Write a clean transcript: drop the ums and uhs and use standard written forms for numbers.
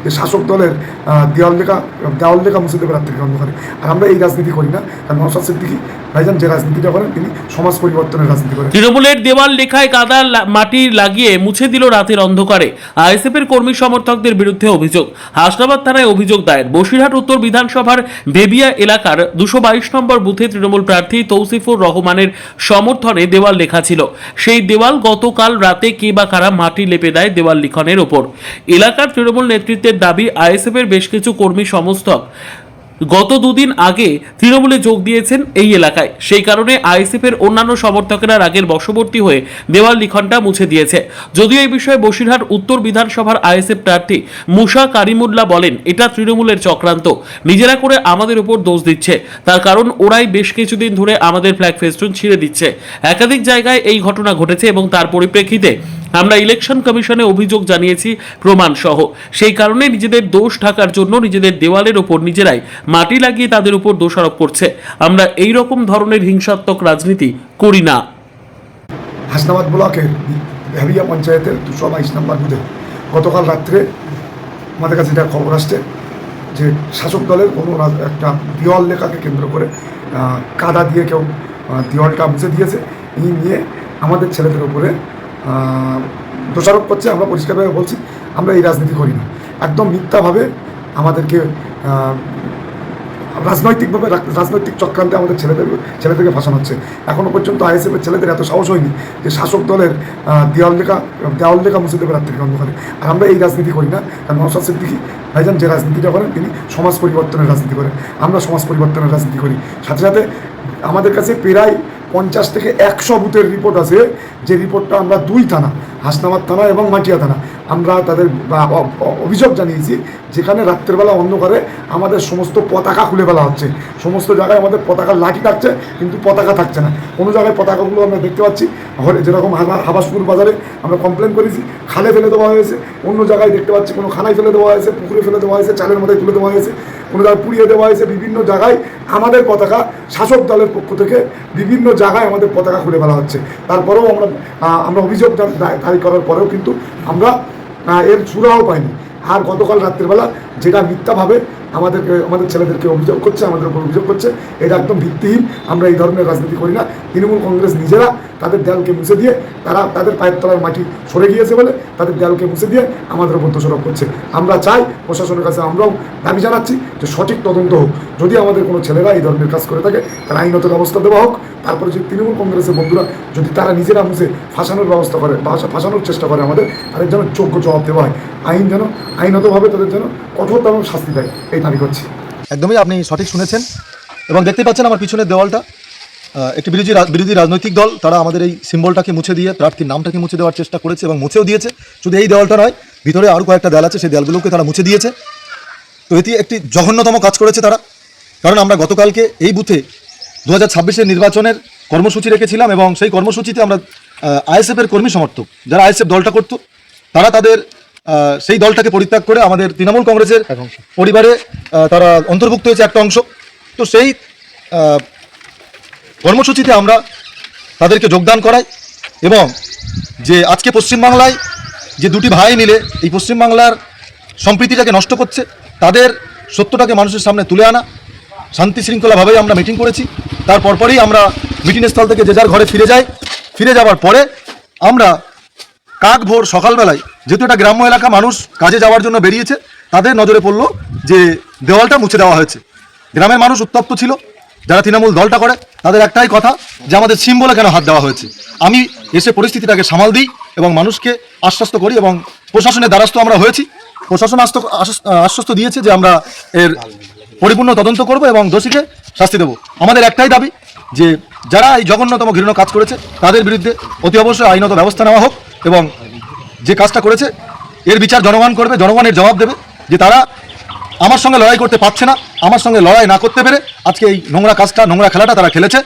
যে শাসক দলের দেওয়াল লেখা মুছে দেবে রাত্রির অন্ধকারে। আর আমরা এই রাজনীতি করি না, কারণ নওশাদ সিদ্দিকী ভাইজান যে রাজনীতিটা করেন তিনি সমাজ পরিবর্তনের রাজনীতি করেন। তৃণমূলের দেওয়াল লেখায় কাদা মাটি লাগিয়ে মুছে দিল রাতের অন্ধকারে। আইএসএফের কর্মী সমর্থকদের বিরুদ্ধে অভিযোগ। হাসনাবাদ থানায় অভিযোগ দায়ের। বসিরহাট উত্তর বিধানসভার বেবিয়া এলাকার 222 নম্বর বুথে তৃণমূল প্রার্থী তৌসিফুর রহমানের সমর্থনে দেওয়াল লেখা ছিল। সেই দেওয়াল গতকাল রাতে কে বা কারা মাটি লেপে দেয় দেওয়াল লিখনের ওপর। এলাকার তৃণমূল নেতৃত্বের দাবি, আইএসএফের বেশ কিছু কর্মী সমর্থক গত দুদিন আগে তৃণমূলে যোগ দিয়েছেন এই এলাকায়। সেই কারণে আইএসএফের অন্যান্য সমর্থকেরা রাগের বশবর্তী হয়ে দেওয়াল লিখনটা মুছে দিয়েছে। যদিও এই বিষয়ে বসিরহাট উত্তর বিধানসভার আইএসএফ প্রার্থী মুসা কারিমুল্লাহ বলেন, এটা তৃণমূলের চক্রান্ত, নিজেরা করে আমাদের উপর দোষ দিচ্ছে। তার কারণ ওরাই বেশ কিছুদিন ধরে আমাদের ফ্ল্যাগ ফেস্টুন ছিঁড়ে দিচ্ছে। একাধিক জায়গায় এই ঘটনা ঘটেছে এবং তার পরিপ্রেক্ষিতে আমরা ইলেকশন কমিশনে অভিযোগ জানিয়েছি প্রমাণ সহ। সেই কারণে নিজেদের দোষ ঢাকার জন্য নিজেদের দেওয়ালের ওপর নিজেরাই মাটি লাগিয়ে তাদের উপর দোষারোপ করছে। আমরা এই রকম ধরনের হিংসাত্মক রাজনীতি করি না। হাসনাবাদ ব্লকের ভেবিয়া পঞ্চায়েতের 222 নম্বর বুথে গতকাল রাত্রে আমাদের কাছে এটা খবর আসছে যে শাসক দলের কোনো একটা দেওয়াল লেখাকে কেন্দ্র করে কাদা দিয়ে কেউ দেওয়ালটা মুছে দিয়েছে। এই নিয়ে আমাদের ছেলেদের উপরে দোষারোপ করছে। আমরা পরিষ্কারভাবে বলছি, আমরা এই রাজনীতি করি না। একদম মিথ্যাভাবে আমাদেরকে রাজনৈতিক চক্রান্তে আমাদের ছেলেদেরকে ফাঁসানো হচ্ছে। এখনও পর্যন্ত আইএসএফের ছেলেদের এত সাহস হয়নি যে শাসক দলের দেওয়াল লেখা মুছে দেবে রাত্রির অন্ধকারে। আর আমরা এই রাজনীতি করি না, কারণ নওশাদ সিদ্দিকী ভাইজান যে রাজনীতিটা করেন তিনি সমাজ পরিবর্তনের রাজনীতি করেন। আমরা সমাজ পরিবর্তনের রাজনীতি করি। সাথে সাথে আমাদের কাছে প্রায় 50 থেকে 100 বুথের রিপোর্ট আছে, যে রিপোর্টটা আমরা 2 থানা, হাসনাবাদ থানা এবং মাটিয়া থানা, আমরা তাদের অভিযোগ জানিয়েছি, যেখানে রাত্রেবেলা অন্ধকারে আমাদের সমস্ত পতাকা খুলে ফেলা হচ্ছে। সমস্ত জায়গায় আমাদের পতাকার লাঠি থাকছে, কিন্তু পতাকা থাকছে না। কোনো জায়গায় পতাকাগুলো আমরা দেখতে পাচ্ছি, যেরকম হাবাসপুর বাজারে আমরা কমপ্লেন করেছি, খালে ফেলে দেওয়া হয়েছে। অন্য জায়গায় দেখতে পাচ্ছি কোনো খানায় ফেলে দেওয়া হয়েছে, পুকুরে ফেলে দেওয়া হয়েছে, চালের মধ্যে তুলে দেওয়া হয়েছে, কোনো জায়গায় পুড়িয়ে দেওয়া হয়েছে। বিভিন্ন জায়গায় আমাদের পতাকা শাসক দলের পক্ষ থেকে বিভিন্ন জায়গায় আমাদের পতাকা খুলে ফেলা হচ্ছে। তারপরেও আমরা অভিযোগ দায়ের করার পরেও কিন্তু আমরা এর সুরাও পাইনি। আর গতকাল রাত্রিবেলা যেটা মিথ্যাভাবে আমাদের ছেলেদেরকে অভিযোগ করছে, আমাদের উপর অভিযোগ করছে, এটা একদম ভিত্তিহীন। আমরা এই ধরনের রাজনীতি করি না। তৃণমূল কংগ্রেস নিজেরা তাদের দেয়ালকে মুছে দিয়ে, তারা তাদের পায়ের তলার মাটি সরে গিয়েছে বলে তাদের দেয়ালকে মুছে দিয়ে আমাদের উপর দোষারোপ করছে। আমরা চাই প্রশাসনের কাছে আমরাও দাবি জানাচ্ছি যে সঠিক তদন্ত হোক। যদি আমাদের কোনো ছেলেরা এই ধরনের কাজ করে থাকে তার আইনত ব্যবস্থা দেওয়া হোক। তারপরে যদি তৃণমূল কংগ্রেসের বন্ধুরা যদি তারা নিজেরা মুছে ফাঁসানোর ব্যবস্থা করে বা ফাঁসানোর চেষ্টা করে, আমাদের তাদের যেন যোগ্য জবাব দেওয়া হয়। আইনতভাবে তাদের যেন কঠোরতম শাস্তি দেয়, এই দাবি করছি। একদমই আপনি সঠিক শুনেছেন এবং দেখতে পাচ্ছেন আমার পিছনের দেওয়ালটা একটি বিরোধী রাজনৈতিক দল, তারা আমাদের এই সিম্বলটাকে মুছে দিয়ে প্রার্থীর নামটাকে মুছে দেওয়ার চেষ্টা করেছে এবং মুছেও দিয়েছে। শুধু এই দেওয়ালটা নয়, ভিতরে আরও কয়েকটা দেয়াল আছে, সেই দেয়ালগুলোকে তারা মুছে দিয়েছে। তো এটি একটি জঘন্যতম কাজ করেছে তারা। কারণ আমরা গতকালকে এই বুথে 2026-এর নির্বাচনের কর্মসূচি রেখেছিলাম এবং সেই কর্মসূচিতে আমরা আইএসএফের কর্মী সমর্থক যারা আইএসএফ দলটা করত, তারা তাদের সেই দলটাকে পরিত্যাগ করে আমাদের তৃণমূল কংগ্রেসের পরিবারে তারা অন্তর্ভুক্ত হয়েছে একটা অংশ। তো সেই কর্মসূচিতে আমরা তাদেরকে যোগদান করাই এবং যে আজকে পশ্চিমবাংলায় যে দুটি ভাই মিলে এই পশ্চিমবাংলার সম্প্রীতিটাকে নষ্ট করছে, তাদের সত্যটাকে মানুষের সামনে তুলে আনা, শান্তি শৃঙ্খলাভাবেই আমরা মিটিং করেছি। তার পরপরই আমরা মিটিং স্থল থেকে যে যার ঘরে ফিরে যাই। ফিরে যাওয়ার পরে আমরা কাক ভোর সকালবেলায়, যেহেতু এটা গ্রাম্য এলাকা, মানুষ কাজে যাওয়ার জন্য বেরিয়েছে, তাদের নজরে পড়ল যে দেওয়ালটা মুছে দেওয়া হয়েছে। গ্রামের মানুষ উত্তপ্ত ছিল, যারা তৃণমূল দলটা করে তাদের একটাই কথা যে আমাদের সিম্বলে কেন হাত দেওয়া হয়েছে। আমি এসে পরিস্থিতিটাকে সামাল দিই এবং মানুষকে আশ্বস্ত করি এবং প্রশাসনের দ্বারস্থ আমরা হয়েছি। প্রশাসন আশ্বস্ত দিয়েছে যে আমরা এর পরিপূর্ণ তদন্ত করব এবং দোষীকে শাস্তি দেব। আমাদের একটাই দাবি যে যারা এই জঘন্যতম ঘৃণ্য কাজ করেছে তাদের বিরুদ্ধে অতি অবশ্যই আইনত ব্যবস্থা নেওয়া হোক এবং যে কাজটা করেছে এর বিচার জনগণ করবে, জনগণের জবাব দেবে যে তারা আমার সঙ্গে লড়াই করতে পারছে না, আমার সঙ্গে লড়াই না করতে পেরে আজকে এই নোংরা কাজটা, নোংরা খেলাটা তারা খেলেছে।